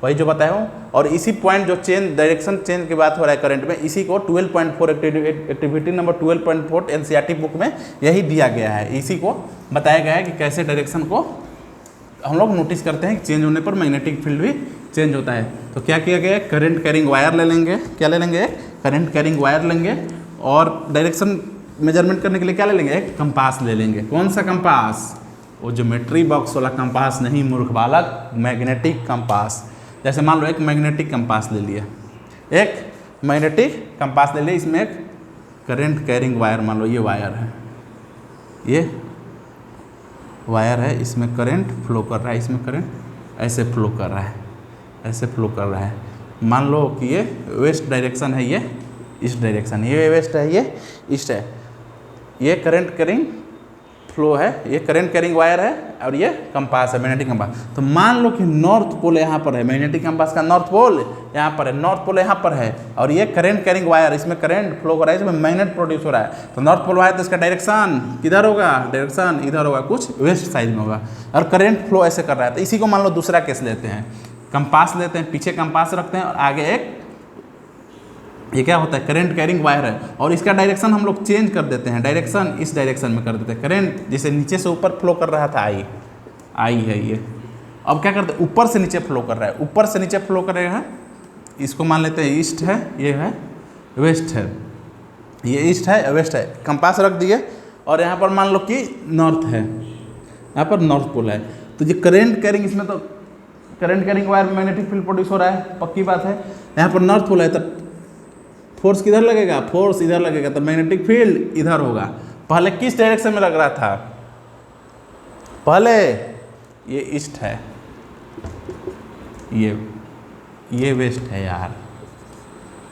वही जो बताया हूँ। और इसी पॉइंट जो चेंज डायरेक्शन चेंज की बात हो रहा है करंट में, इसी को 12.4 एक्टिविटी नंबर 12.4 एनसीईआरटी बुक में यही दिया गया है। इसी को बताया गया है कि कैसे डायरेक्शन को हम लोग नोटिस करते हैं कि चेंज होने पर मैग्नेटिक फील्ड भी चेंज होता है। तो क्या किया गया है, करंट कैरिंग वायर ले लेंगे, क्या ले लेंगे, करंट कैरिंग वायर लेंगे, और डायरेक्शन मेजरमेंट करने के लिए क्या ले लेंगे, एक कंपास ले लेंगे। कौन सा कंपास, वो ज्योमेट्री बॉक्स वाला कंपास नहीं मूर्ख बालक, मैग्नेटिक कंपास। जैसे मान लो एक मैग्नेटिक कंपास ले लिया, एक मैग्नेटिक कंपास ले लिया, इसमें एक करंट कैरिंग वायर, मान लो ये वायर है, ये वायर है, इसमें करंट फ्लो कर रहा है, इसमें करंट ऐसे फ्लो कर रहा है, ऐसे फ्लो कर रहा है। मान लो कि ये वेस्ट डायरेक्शन है, ये ईस्ट डायरेक्शन, ये वेस्ट है, ये ईस्ट है, ये करंट कैरिंग फ्लो है, ये करंट कैरिंग वायर है, और ये कंपास है, मैग्नेटिक कंपास। तो मान लो कि नॉर्थ पोल यहाँ पर है, मैग्नेटिक कंपास का नॉर्थ पोल यहाँ पर है, नॉर्थ पोल यहाँ पर है, और ये करंट कैरिंग वायर, इसमें करंट फ्लो हो रहा है, इसमें मैग्नेट प्रोड्यूस हो रहा है। तो नॉर्थ पोल है तो इसका डायरेक्शन किधर होगा, डायरेक्शन इधर होगा, कुछ वेस्ट साइड में होगा, और करंट फ्लो ऐसे कर रहा है। तो इसी को मान लो दूसरा केस लेते हैं, कंपास लेते हैं, पीछे कंपास रखते हैं और आगे एक, ये क्या होता है, करंट कैरिंग वायर है, और इसका डायरेक्शन हम लोग चेंज कर देते हैं, डायरेक्शन इस डायरेक्शन में कर देते हैं। करंट जैसे नीचे से ऊपर फ्लो कर रहा था, आई है ये, अब क्या करते हैं, ऊपर से नीचे फ्लो कर रहा है, ऊपर से नीचे फ्लो कर रहा है। इसको मान लेते हैं ईस्ट है, ये है वेस्ट है, ये ईस्ट है वेस्ट है, कंपास रख दिए, और यहाँ पर मान लो कि नॉर्थ है, यहाँ पर नॉर्थ पोल है। तो ये करंट कैरिंग, इसमें तो करंट कैरिंग वायर में मैग्नेटिक फील्ड प्रोड्यूस हो रहा है, पक्की बात है। यहाँ पर नॉर्थ पोल है, तो फोर्स किधर लगेगा, फोर्स इधर लगेगा, तो मैग्नेटिक फील्ड इधर होगा। पहले किस डायरेक्शन में लग रहा था, पहले ये ईस्ट है, ये वेस्ट है यार,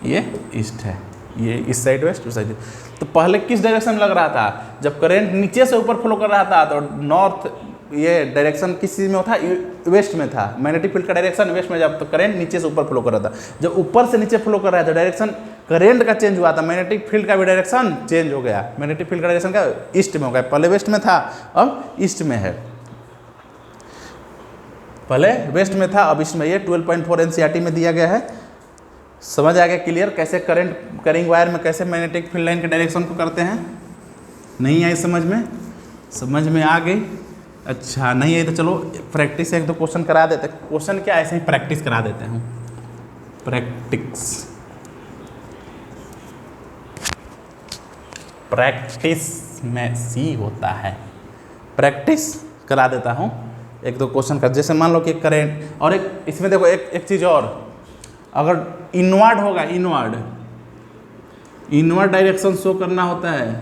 ये ईस्ट है, ये इस साइड वेस्ट, उस साइड। तो पहले किस डायरेक्शन में लग रहा था, जब करंट नीचे से ऊपर फ्लो कर रहा था तो नॉर्थ, ये डायरेक्शन किस चीज़ में था, वेस्ट में था, मैग्नेटिक फील्ड का डायरेक्शन वेस्ट में, जब तो करंट नीचे से ऊपर फ्लो कर रहा था। जब ऊपर से नीचे फ्लो कर रहा है तो डायरेक्शन करंट का चेंज हुआ था, मैग्नेटिक फील्ड का भी डायरेक्शन चेंज हो गया, मैग्नेटिक फील्ड का डायरेक्शन का ईस्ट में हो गया, पहले वेस्ट में था अब ईस्ट में है, पहले वेस्ट में था अब ईस्ट में। ये 12.4 एनसीईआरटी में दिया गया है। समझ आ गया क्लियर, कैसे करंट कैरिंग वायर में कैसे मैग्नेटिक फील्ड लाइन के डायरेक्शन को करते हैं। नहीं आई समझ में, समझ में आ गई, अच्छा नहीं आई तो चलो प्रैक्टिस एक दो क्वेश्चन करा देते, क्वेश्चन क्या ऐसे ही प्रैक्टिस करा देते हैं, प्रैक्टिस में सी होता है, प्रैक्टिस करा देता हूँ एक दो क्वेश्चन का। जैसे मान लो कि करंट, और एक इसमें देखो एक चीज़ और, अगर इनवर्ड होगा, इनवर्ड डायरेक्शन शो करना होता है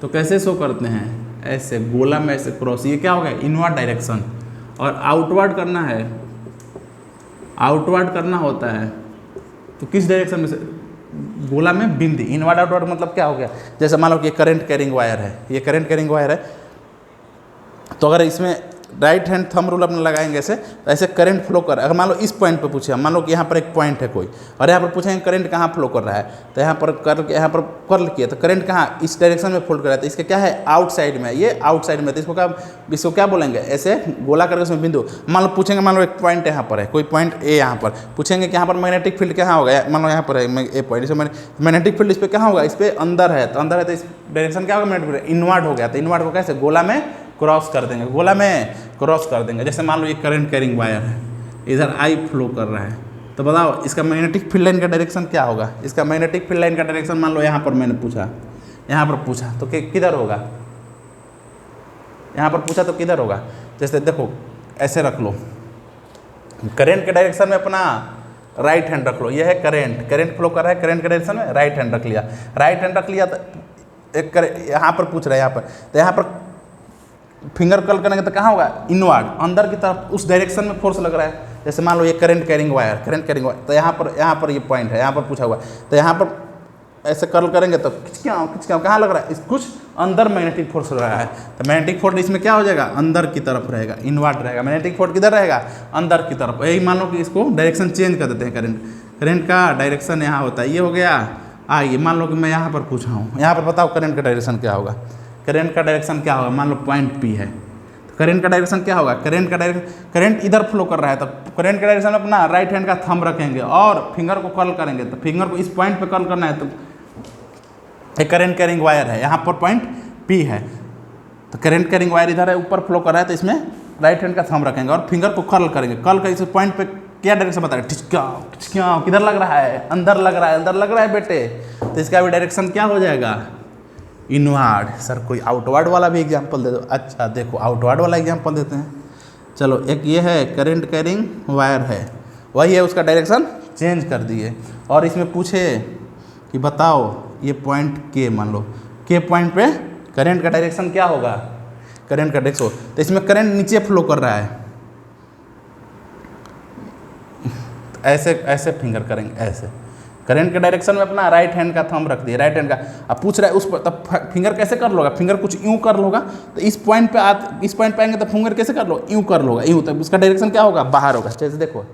तो कैसे शो करते हैं, ऐसे गोला में ऐसे क्रॉस, ये क्या होगा इनवर्ड डायरेक्शन। और आउटवर्ड करना है, आउटवर्ड करना होता है तो किस डायरेक्शन में से, गोला में बिंदी। इनवर्ड आउटवर्ड मतलब क्या हो गया, जैसे मान लो कि करंट कैरिंग वायर है, ये करंट कैरिंग वायर है, तो अगर इसमें राइट हैंड थंब रूल अपने लगाएंगे ऐसे, तो ऐसे करंट फ्लो कर रहा है। अगर मान लो इस पॉइंट पे पूछे, मान लो कि यहाँ पर एक पॉइंट है कोई, और यहाँ पर पूछेंगे करंट कहाँ फ्लो कर रहा है, तो यहाँ पर कर्ल किया तो करंट कहाँ, इस डायरेक्शन में फ्लो कर रहा है, तो इसका क्या है आउटसाइड में, ये आउटसाइड में, तो इसको क्या बोलेंगे, ऐसे गोला करके उसमें बिंदु। मान लो पूछेंगे, मान लो एक पॉइंट यहाँ पर है, कोई पॉइंट ए यहाँ पर, पूछेंगे कि यहाँ पर मैग्नेटिक फील्ड कहाँ होगा, मान लो यहाँ पर है ए पॉइंट, इसमें मैग्नेटिक फील्ड इस पर कहाँ होगा, इस पर अंदर है, तो अंदर है तो इस डायरेक्शन क्या होगा, मैग्नेटिक फील्ड इनवर्ड हो गया, तो इनवर्ड को कैसे गोला में क्रॉस कर देंगे, गोला में क्रॉस कर देंगे। जैसे मान लो ये करंट कैरिंग वायर है, इधर आई फ्लो कर रहा है, तो बताओ इसका मैग्नेटिक फील्ड लाइन का डायरेक्शन क्या होगा, इसका मैग्नेटिक फील्ड लाइन का डायरेक्शन मान लो यहाँ पर मैंने पूछा, यहाँ पर पूछा तो किधर होगा, यहाँ पर पूछा तो किधर होगा। जैसे देखो ऐसे रख लो, करंट के डायरेक्शन में अपना राइट हैंड रख लो, ये है करंट फ्लो कर रहा है, करंट के डायरेक्शन में राइट हैंड रख लिया, राइट हैंड रख लिया तो एक यहाँ पर पूछ रहा है, यहाँ पर तो यहाँ पर फिंगर कर्ल करेंगे तो कहाँ होगा इनवर्ड, अंदर की तरफ उस डायरेक्शन में फोर्स लग रहा है। जैसे मान लो ये करंट कैरिंग वायर, तो यहाँ पर ये पॉइंट है, यहाँ पर पूछा हुआ है, तो यहाँ पर ऐसे कर्ल करेंगे तो खिंच कहाँ लग रहा है, कुछ अंदर मैग्नेटिक फोर्स लग रहा है, तो मैग्नेटिक फोर्स इसमें क्या हो जाएगा, अंदर की तरफ रहेगा, इनवर्ड रहेगा। मैग्नेटिक फोर्स किधर रहेगा, अंदर की तरफ। यही मान लो कि इसको डायरेक्शन चेंज कर देते हैं, करंट करंट का डायरेक्शन यहाँ होता है, ये हो गया। आइए मान लो कि मैं यहाँ पर पूछा हूँ, यहाँ पर बताओ करंट का डायरेक्शन क्या होगा। करंट का डायरेक्शन क्या होगा, मान लो पॉइंट पी है, तो करंट का डायरेक्शन क्या होगा। करंट का डायरेक्शन, करंट इधर फ्लो कर रहा है, तो करंट का डायरेक्शन अपना राइट हैंड का थंब रखेंगे और फिंगर को कर्ल करेंगे, तो फिंगर को इस पॉइंट पे कर्ल करना है। तो एक करंट कैरिंग वायर है, यहाँ पर पॉइंट पी है, तो करंट कैरिंग वायर इधर है, ऊपर फ्लो कर रहा है, तो इसमें राइट हैंड का थंब रखेंगे और फिंगर को कर्ल करेंगे। कर्ल कर इस पॉइंट पे क्या डायरेक्शन बता रहे हैं, ठिचका किधर लग रहा है, अंदर लग रहा है, अंदर लग रहा है बेटे, तो इसका भी डायरेक्शन क्या हो जाएगा, इनवर्ड। सर कोई आउटवर्ड वाला भी एग्जांपल दे दो। अच्छा देखो आउटवर्ड वाला एग्जांपल देते हैं। चलो एक ये है करंट कैरिंग वायर है, वही है, उसका डायरेक्शन चेंज कर दिए और इसमें पूछे कि बताओ ये पॉइंट के, मान लो के पॉइंट पे करंट का डायरेक्शन क्या होगा, करंट का डायरेक्शन, तो इसमें करंट नीचे फ्लो कर रहा है, ऐसे ऐसे फिंगर करेंगे, ऐसे करंट के डायरेक्शन में अपना राइट हैंड का थंब रख दिया, राइट हैंड का। अब पूछ रहा है उस पर, तब फिंगर कैसे कर लोगा, फिंगर कुछ यूं कर लोगा, तो इस पॉइंट पे आएंगे तो फिंगर कैसे कर लो, यूं कर लोगा, यूं, तब उसका डायरेक्शन क्या होगा, बाहर होगा। जैसे देखो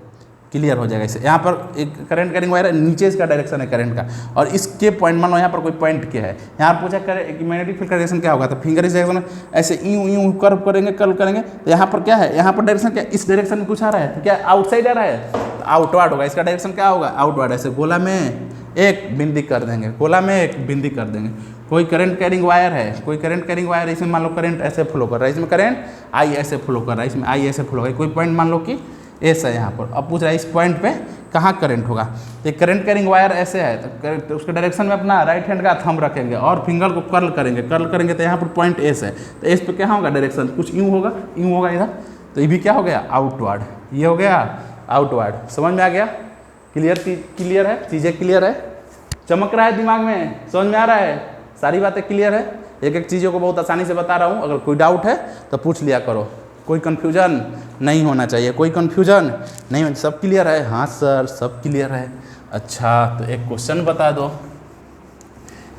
क्लियर हो जाएगा। इसे यहाँ पर एक करंट कैरिंग वायर है, नीचे इसका डायरेक्शन है करंट का, और इसके पॉइंट मान लो यहाँ पर कोई पॉइंट के है, यहाँ पूछा कि मैग्नेटिक फील्ड का डायरेक्शन क्या होगा, तो फिंगर इस डायरेक्शन में ऐसे यूं यूं कर्व करेंगे, कर्व करेंगे, तो यहाँ पर क्या है, यहाँ पर डायरेक्शन क्या, इस डायरेक्शन में कुछ आ रहा है, तो क्या आउटसाइड आ रहा है, तो आउटवर्ड होगा। इसका डायरेक्शन क्या होगा, आउटवर्ड। ऐसे गोला में एक बिंदी कर देंगे, गोला में एक बिंदी कर देंगे। कोई करंट कैरिंग वायर है, कोई करंट कैरिंग वायर है, इसमें मान लो करंट ऐसे फ्लो कर रहा है, इसमें करंट आई ऐसे फ्लो कर रहा है, इसमें आई ऐसे फ्लो कर रहा है, कोई पॉइंट मान लो कि एस है यहाँ पर। अब पूछ रहा है इस पॉइंट पे कहाँ करंट होगा, तो करंट कैरिंग वायर ऐसे है, तो उसके डायरेक्शन में अपना राइट हैंड का थंब रखेंगे और फिंगर को कर्ल करेंगे, कर्ल करेंगे तो यहाँ पर पॉइंट एस है, तो एस पे क्या होगा डायरेक्शन, कुछ यूँ होगा, यूँ होगा इधर, तो ये भी क्या हो गया, आउटवर्ड। ये हो गया आउटवर्ड। समझ में आ गया, क्लियर है, चीज़ें क्लियर है, चमक रहा है दिमाग में, समझ में आ रहा है, सारी बातें क्लियर है। एक एक चीज़ों को बहुत आसानी से बता रहा हूँ, अगर कोई डाउट है तो पूछ लिया करो, कोई कन्फ्यूजन नहीं होना चाहिए, कोई कन्फ्यूजन नहीं होना, सब क्लियर है। हाँ सर सब क्लियर है। अच्छा तो एक क्वेश्चन बता दो,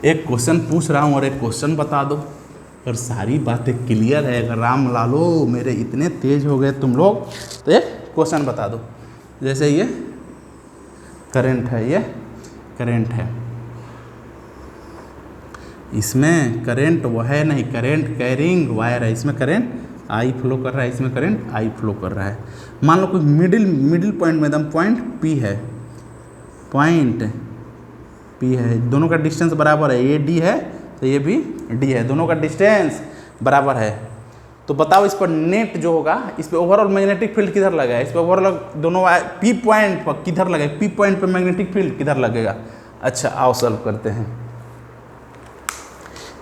एक क्वेश्चन पूछ रहा हूँ और एक क्वेश्चन बता दो, और सारी बातें क्लियर है। अगर राम लालो मेरे इतने तेज हो गए तुम लोग, तो एक क्वेश्चन बता दो। जैसे ये करंट है, ये करंट है, इसमें करंट वो है नहीं, करंट कैरिंग वायर है, इसमें करंट आई फ्लो कर रहा है, इसमें करंट आई फ्लो कर रहा है। मान लो कोई मिडिल पॉइंट में एकदम पॉइंट पी है, पॉइंट पी है, दोनों का डिस्टेंस बराबर है, ये डी है तो ये भी डी है, दोनों का डिस्टेंस बराबर है। तो बताओ इस पर नेट जो होगा, इस पर ओवरऑल मैग्नेटिक फील्ड किधर लगेगा, इस पर ओवरऑल दोनों पी पॉइंट पर किधर लगेगा, पी पॉइंट पर मैग्नेटिक फील्ड किधर लगेगा। अच्छा आओ सॉल्व करते हैं।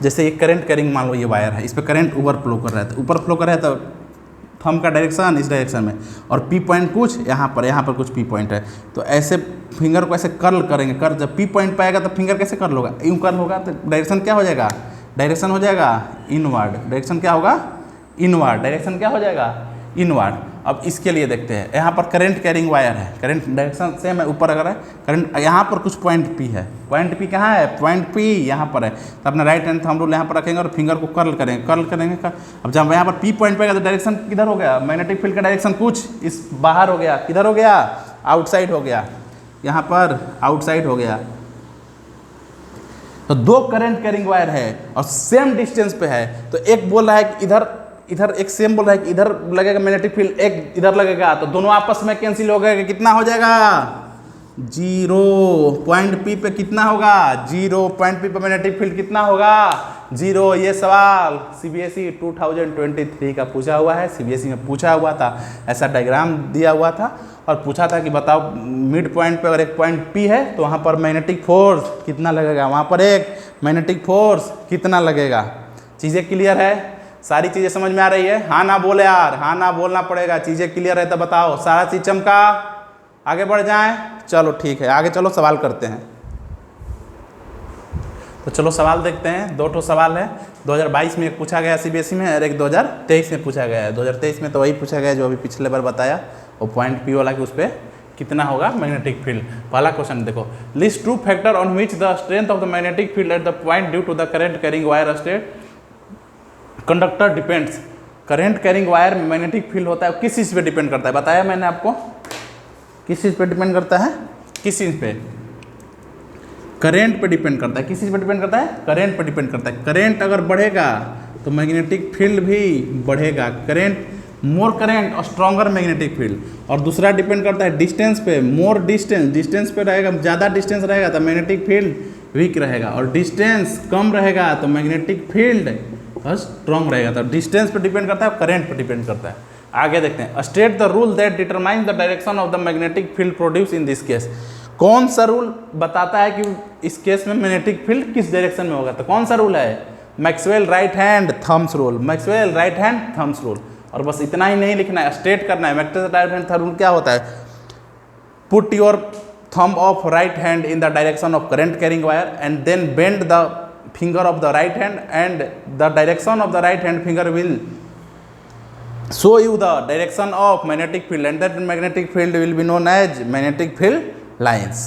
जैसे ये करंट कैरिंग मान लो ये वायर है, इस पर करंट ऊपर फ्लो कर रहा है, तो ऊपर फ्लो कर रहा है तो थंब का डायरेक्शन इस डायरेक्शन में, और पी पॉइंट कुछ यहाँ पर कुछ पी पॉइंट है, तो ऐसे फिंगर को ऐसे कर्ल करेंगे, कर जब पी पॉइंट पाएगा तो फिंगर कैसे कर्ल होगा, यूँ कर्ल होगा, तो डायरेक्शन क्या हो जाएगा, डायरेक्शन हो जाएगा इनवर्ड। डायरेक्शन क्या होगा, इनवर्ड। डायरेक्शन क्या हो जाएगा, इनवर्ड। अब इसके लिए देखते हैं, यहाँ पर करंट कैरिंग वायर है, करंट डायरेक्शन सेम है, ऊपर अगर है करंट, यहाँ पर कुछ पॉइंट पी है, पॉइंट पी कहाँ है, पॉइंट पी यहाँ पर है, तो अपना राइट हैंड थंब रूल यहाँ पर रखेंगे और फिंगर को कर्ल करेंगे। अब जब यहाँ पर पी पॉइंट पे तो डायरेक्शन किधर हो गया, मैग्नेटिक फील्ड का डायरेक्शन कुछ इस बाहर हो गया, किधर हो गया, आउटसाइड हो गया, यहाँ पर आउटसाइड हो गया। तो दो करंट कैरिंग वायर है और सेम डिस्टेंस पे है, तो एक बोल रहा है कि इधर एक सेम बोल रहा है कि इधर लगेगा मैग्नेटिक फील्ड, एक इधर लगेगा, तो दोनों आपस में कैंसिल हो गए, कितना हो जाएगा, जीरो। पॉइंट पी पे कितना होगा, जीरो। पॉइंट पी पे मैग्नेटिक फील्ड कितना होगा, जीरो। ये सवाल सीबीएसई 2023 का पूछा हुआ है, सीबीएसई में पूछा हुआ था, ऐसा डायग्राम दिया हुआ था और पूछा था कि बताओ मिड पॉइंट पे अगर एक पॉइंट पी है तो वहाँ पर मैग्नेटिक फोर्स कितना लगेगा, वहाँ पर एक मैग्नेटिक फोर्स कितना लगेगा। चीज़ें क्लियर है, सारी चीज़ें समझ में आ रही है, हाँ ना बोले यार, हाँ ना बोलना पड़ेगा। चीज़ें क्लियर है तो बताओ, सारा चीज़ चमका, आगे बढ़ जाएं। चलो ठीक है, आगे चलो सवाल करते हैं। तो चलो सवाल देखते हैं, दो ठो सवाल है, 2022 में एक पूछा गया सीबीएसई में और एक 2023 में पूछा गया है। 2023 में तो वही पूछा गया जो अभी पिछले बार बताया, वो पॉइंट पी वाला कि उस पर कितना होगा मैग्नेटिक फील्ड। पहला क्वेश्चन देखो, list two factor on which the strength of the magnetic field at the point due to the current carrying wire state conductor depends. Current carrying wire में magnetic field होता है, किस चीज़ पे depend करता है, बताया मैंने आपको, किस चीज़ पे डिपेंड करता है, किस चीज़ पे? करेंट पे डिपेंड करता है। किस चीज़ पे डिपेंड करता है? करेंट पे डिपेंड करता है। करेंट अगर बढ़ेगा तो मैग्नेटिक फील्ड भी बढ़ेगा। करेंट, मोर करेंट और स्ट्रॉन्गर मैग्नेटिक फील्ड। और दूसरा डिपेंड करता है डिस्टेंस पे। मोर डिस्टेंस पे रहेगा, ज़्यादा डिस्टेंस रहेगा तो मैग्नेटिक फील्ड वीक रहेगा, और डिस्टेंस कम रहेगा तो मैग्नेटिक फील्ड स्ट्रॉन्ग रहेगा। तो डिस्टेंस पे डिपेंड करता है, करेंट पे डिपेंड करता है। आगे देखते हैं, state the rule that determine the direction of the magnetic field produce in this case. कौन सा रूल बताता है कि इस केस में मैग्नेटिक फील्ड किस डायरेक्शन में होगा? तो कौन सा रूल है? Maxwell right hand thumbs rule. Maxwell right hand thumbs rule. और बस इतना ही नहीं लिखना है, स्टेट करना है। Maxwell right hand thumbs rule क्या होता है? Put your thumb of right hand in the direction of current carrying wire and then bend the finger of the right hand, and the direction of the right hand finger will show you the direction of magnetic field, and that magnetic field will be known as magnetic field lines.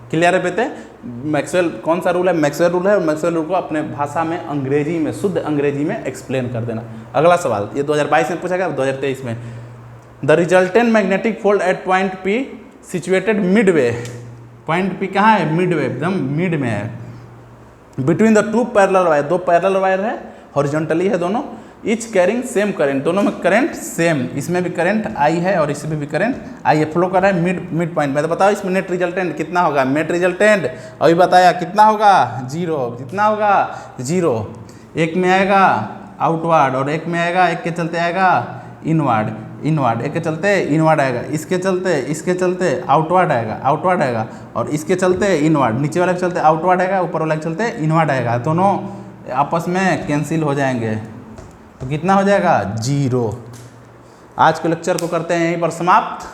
Clear है बेटे? Maxwell कौन सा rule है? Maxwell rule है। और Maxwell rule को अपने भाषा में, अंग्रेजी में, शुद्ध अंग्रेजी में एक्सप्लेन कर देना। अगला सवाल, ये 2022 में पूछा गया, 2023 में। The resultant magnetic field at point P situated midway. Point P कहाँ है? मिडवे, एकदम मिड में है। Between the two parallel wire, दो पैरेलल वायर है, हॉरिजॉन्टली है दोनों, ईच कैरिंग सेम करंट, दोनों में करंट सेम। इसमें भी करंट आई है और इसमें भी करंट आई है, फ्लो कर रहा है मिड पॉइंट में। तो बताओ इसमें नेट रिजल्टेंट कितना होगा? नेट रिजल्टेंट अभी बताया कितना होगा? 0। कितना होगा? 0। एक में आएगा आउटवर्ड और एक में आएगा, एक के चलते आएगा इनवर्ड, एक के चलते इनवर्ड आएगा, इसके चलते आउटवर्ड आएगा, और इसके चलते इनवर्ड, नीचे वाले के चलते आउटवर्ड आएगा, ऊपर वाले के चलते इनवर्ड आएगा। दोनों आपस में कैंसिल हो जाएंगे, तो कितना हो जाएगा? 0। आज के लेक्चर को करते हैं यहीं पर समाप्त,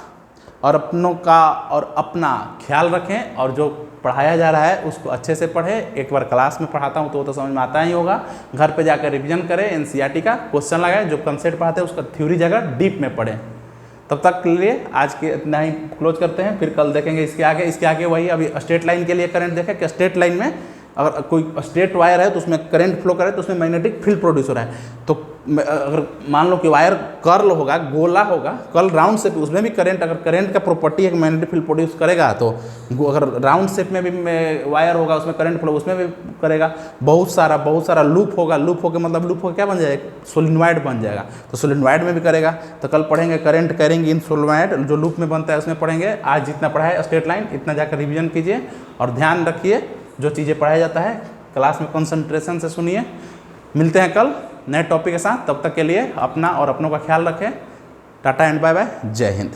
और अपनों का और अपना ख्याल रखें, और जो पढ़ाया जा रहा है उसको अच्छे से पढ़ें। एक बार क्लास में पढ़ाता हूँ तो समझ में आता ही होगा, घर पे जाकर रिवीजन करें, एनसीईआरटी का क्वेश्चन लगाएं, जो कंसेप्ट पढ़ाते हैं उसका थ्योरी जगह डीप में पढ़ें। तब तक के लिए आज के इतना ही क्लोज करते हैं, फिर कल देखेंगे इसके आगे वही। अभी स्ट्रेट लाइन के लिए करंट देखें कि स्ट्रेट लाइन में अगर कोई स्ट्रेट वायर है तो उसमें करंट फ्लो करे तो उसमें मैग्नेटिक फील्ड प्रोड्यूस हो रहा है। तो अगर मान लो कि वायर कर्ल होगा, गोला होगा, कर्ल राउंड शेप, उसमें भी करंट, अगर करंट का प्रॉपर्टी है मैग्नेटिक फील्ड प्रोड्यूस करेगा, तो अगर राउंड शेप में भी वायर होगा उसमें करंट फ्लो उसमें भी करेगा। बहुत सारा लूप होगा, लूप होकर मतलब लूप होकर क्या बन जाएगा? सोलिनॉइड बन जाएगा, तो सोलिनॉइड में भी करेगा। तो कल पढ़ेंगे करंट कैरिंग इन सोलिनॉइड, जो लूप में बनता है उसमें पढ़ेंगे। आज जितना पढ़ा है स्ट्रेट लाइन, इतना जाकर रिविजन कीजिए, और ध्यान रखिए जो चीज़ें पढ़ाया जाता है क्लास में कंसंट्रेशन से सुनिए। मिलते हैं कल नए टॉपिक के साथ, तब तक के लिए अपना और अपनों का ख्याल रखें। टाटा एंड बाय बाय, जय हिंद।